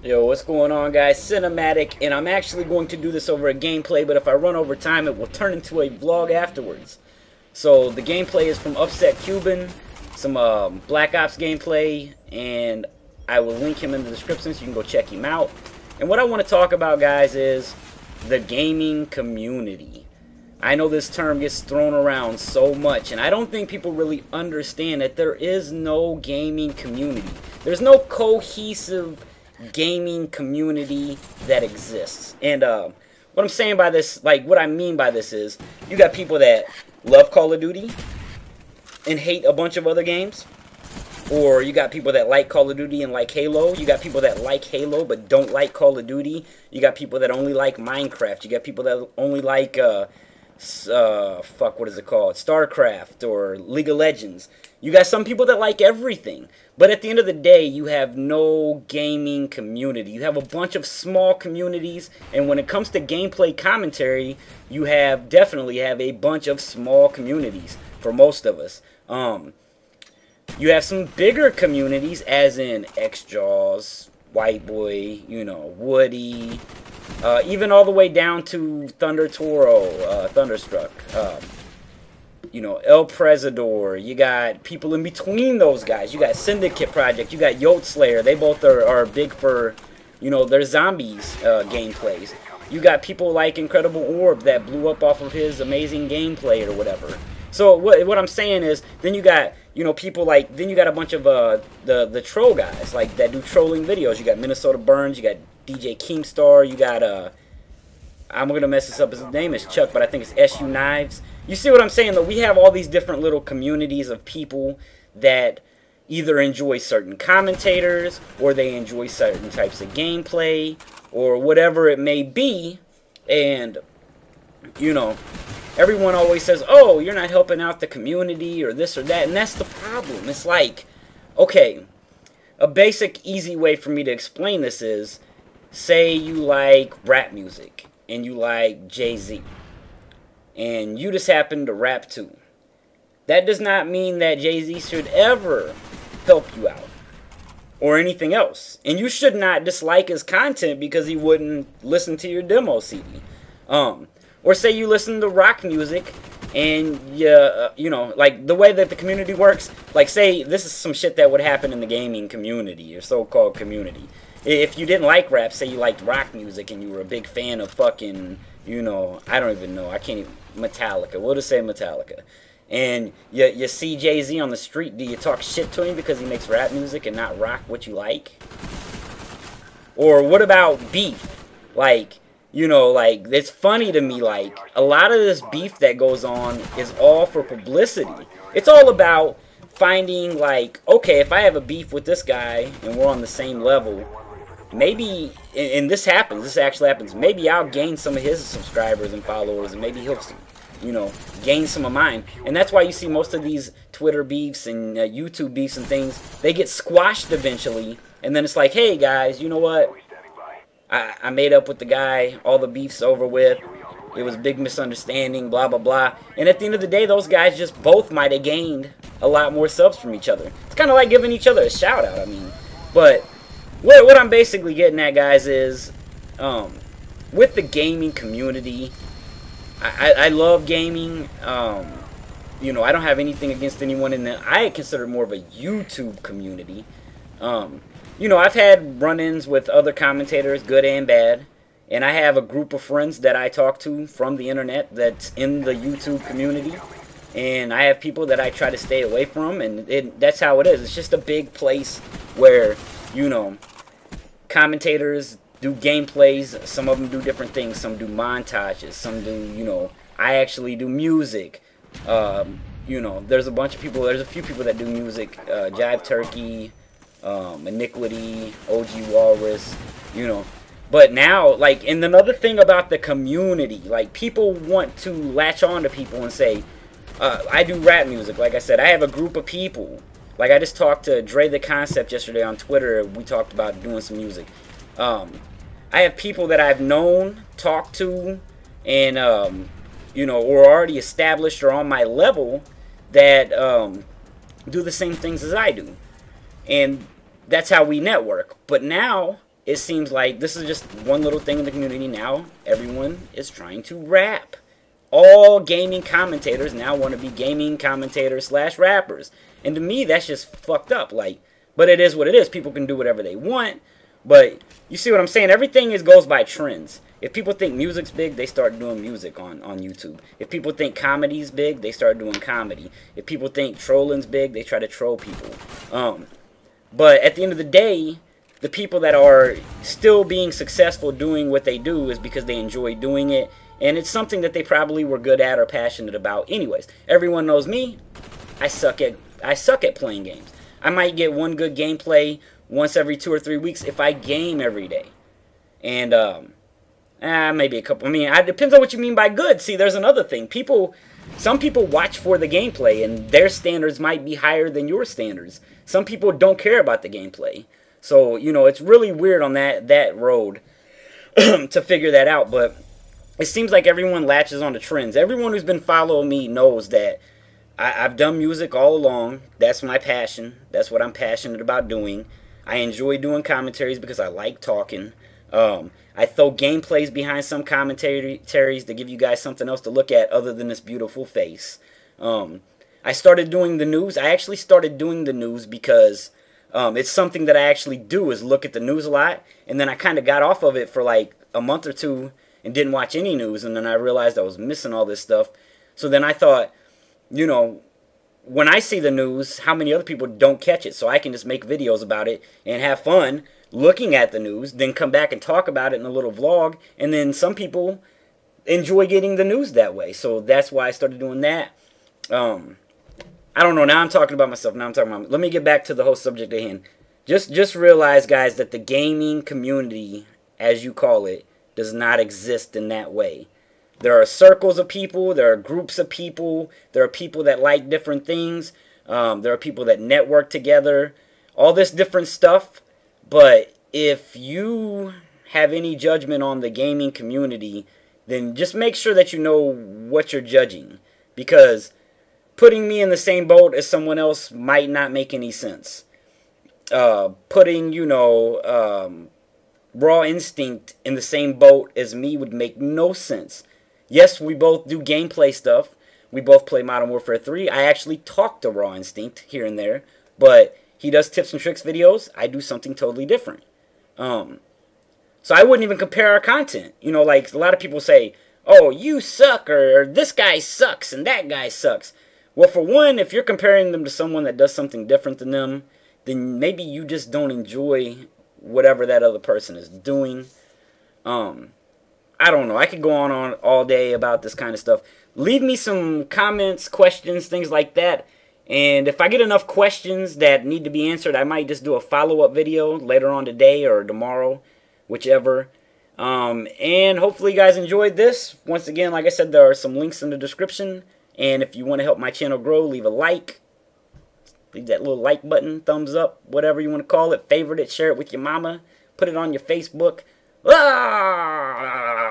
Yo, what's going on, guys? Cinematic, and I'm actually going to do this over a gameplay, but if I run over time, it will turn into a vlog afterwards. So the gameplay is from Upset Cuban, some Black Ops gameplay, and I will link him in the description so you can go check him out. And what I want to talk about, guys, is the gaming community. I know this term gets thrown around so much, and I don't think people really understand that there is no gaming community. There's no cohesive gaming community that exists. And what I'm saying by this, like what I mean by this is, you got people that love Call of Duty and hate a bunch of other games. Or you got people that like Call of Duty and like Halo. You got people that like Halo but don't like Call of Duty. You got people that only like Minecraft. You got people that only like what is it called? StarCraft or League of Legends. You got some people that like everything. But at the end of the day, you have no gaming community. You have a bunch of small communities, and when it comes to gameplay commentary, you definitely have a bunch of small communities for most of us. You have some bigger communities, as in X-Jaws, White Boy, you know, Woody, even all the way down to Thunder Toro, Thunderstruck, you know, El Presador. You got people in between those guys. You got Syndicate Project. You got Yote Slayer. They both are big for, you know, their zombies gameplays. You got people like Incredible Orb that blew up off of his amazing gameplay or whatever. So what I'm saying is, then you got, you know, people like, then you got a bunch of the troll guys like that do trolling videos. You got Minnesota Burns. You got DJ Keemstar. You got I'm gonna mess this up. His name is Chuck, but I think it's SU Knives. You see what I'm saying, though? We have all these different little communities of people that either enjoy certain commentators, or they enjoy certain types of gameplay, or whatever it may be. And, you know, everyone always says, oh, you're not helping out the community, or this or that. And that's the problem. It's like, okay, a basic, easy way for me to explain this is, say you like rap music, and you like Jay-Z, and you just happen to rap too. That does not mean that Jay-Z should ever help you out or anything else. And you should not dislike his content because he wouldn't listen to your demo CD. Or say you listen to rock music and you know, like the way that the community works, like say this is some shit that would happen in the gaming community or so-called community. If you didn't like rap, say you liked rock music and you were a big fan of fucking, you know, I don't even know, I can't even, Metallica, we'll just say Metallica. And you see Jay-Z on the street, do you talk shit to him because he makes rap music and not rock what you like? Or what about beef? Like, you know, like, it's funny to me, like, a lot of this beef that goes on is all for publicity. It's all about finding, like, okay, if I have a beef with this guy and we're on the same level, maybe, and this happens, this actually happens, maybe I'll gain some of his subscribers and followers, and maybe he'll, you know, gain some of mine. And that's why you see most of these Twitter beefs and YouTube beefs and things, they get squashed eventually, and then it's like, hey guys, you know what, I made up with the guy, all the beef's over with, it was a big misunderstanding, blah blah blah, and at the end of the day, those guys just both might have gained a lot more subs from each other. It's kind of like giving each other a shout out, I mean. But what I'm basically getting at, guys, is with the gaming community, I love gaming. You know, I don't have anything against anyone in the, I consider it more of a YouTube community. You know, I've had run-ins with other commentators, good and bad, and I have a group of friends that I talk to from the internet that's in the YouTube community, and I have people that I try to stay away from, and that's how it is. It's just a big place where, you know, commentators do gameplays. Some of them do different things. Some do montages. Some do, you know, I actually do music. You know, there's a bunch of people, there's a few people that do music, Jive Turkey, Iniquity, OG Walrus, you know. But now, like, and another thing about the community, like, people want to latch on to people and say, I do rap music. Like I said, I have a group of people. Like, I just talked to Dre the Concept yesterday on Twitter. We talked about doing some music. I have people that I've known, talked to, and, you know, or already established or on my level that do the same things as I do. And that's how we network. But now it seems like this is just one little thing in the community now. Everyone is trying to rap. All gaming commentators now want to be gaming commentators slash rappers. And to me, that's just fucked up. Like, but it is what it is. People can do whatever they want. But you see what I'm saying? Everything goes by trends. If people think music's big, they start doing music on YouTube. If people think comedy's big, they start doing comedy. If people think trolling's big, they try to troll people. But at the end of the day, the people that are still being successful doing what they do is because they enjoy doing it. And it's something that they probably were good at or passionate about anyways. Everyone knows me. I suck at playing games. I might get one good gameplay once every 2 or 3 weeks if I game every day. And maybe a couple. I mean, it depends on what you mean by good. See, there's another thing. Some people watch for the gameplay, and their standards might be higher than your standards. Some people don't care about the gameplay. So, you know, it's really weird on that road to figure that out. But it seems like everyone latches on to trends. Everyone who's been following me knows that I've done music all along. That's my passion. That's what I'm passionate about doing. I enjoy doing commentaries because I like talking. I throw gameplays behind some commentaries to give you guys something else to look at other than this beautiful face. I started doing the news. I actually started doing the news because it's something that I actually do, is look at the news a lot. And then I kind of got off of it for like a month or two and didn't watch any news. And then I realized I was missing all this stuff. So then I thought, you know, when I see the news, how many other people don't catch it? So I can just make videos about it and have fun looking at the news, then come back and talk about it in a little vlog. And then some people enjoy getting the news that way. So that's why I started doing that. I don't know. Now I'm talking about myself. Now I'm talking about... Let me get back to the whole subject at hand. Just realize, guys, that the gaming community, as you call it, does not exist in that way. There are circles of people. There are groups of people. There are people that like different things. There are people that network together. All this different stuff. But if you have any judgment on the gaming community, then just make sure that you know what you're judging. Because putting me in the same boat as someone else might not make any sense. Putting, you know, Raw Instinct in the same boat as me would make no sense. Yes, we both do gameplay stuff. We both play Modern Warfare 3. I actually talk to Raw Instinct here and there. But he does tips and tricks videos. I do something totally different. So I wouldn't even compare our content. You know, like a lot of people say, oh, you suck, or this guy sucks, and that guy sucks. Well, for one, if you're comparing them to someone that does something different than them, then maybe you just don't enjoy whatever that other person is doing. I don't know. I could go on all day about this kind of stuff. Leave me some comments, questions, things like that. And if I get enough questions that need to be answered, I might just do a follow-up video later on today or tomorrow, whichever. And hopefully you guys enjoyed this. Once again, like I said, there are some links in the description. And if you want to help my channel grow, leave a like. Leave that little like button, thumbs up, whatever you want to call it. Favorite it, share it with your mama. Put it on your Facebook. Ah!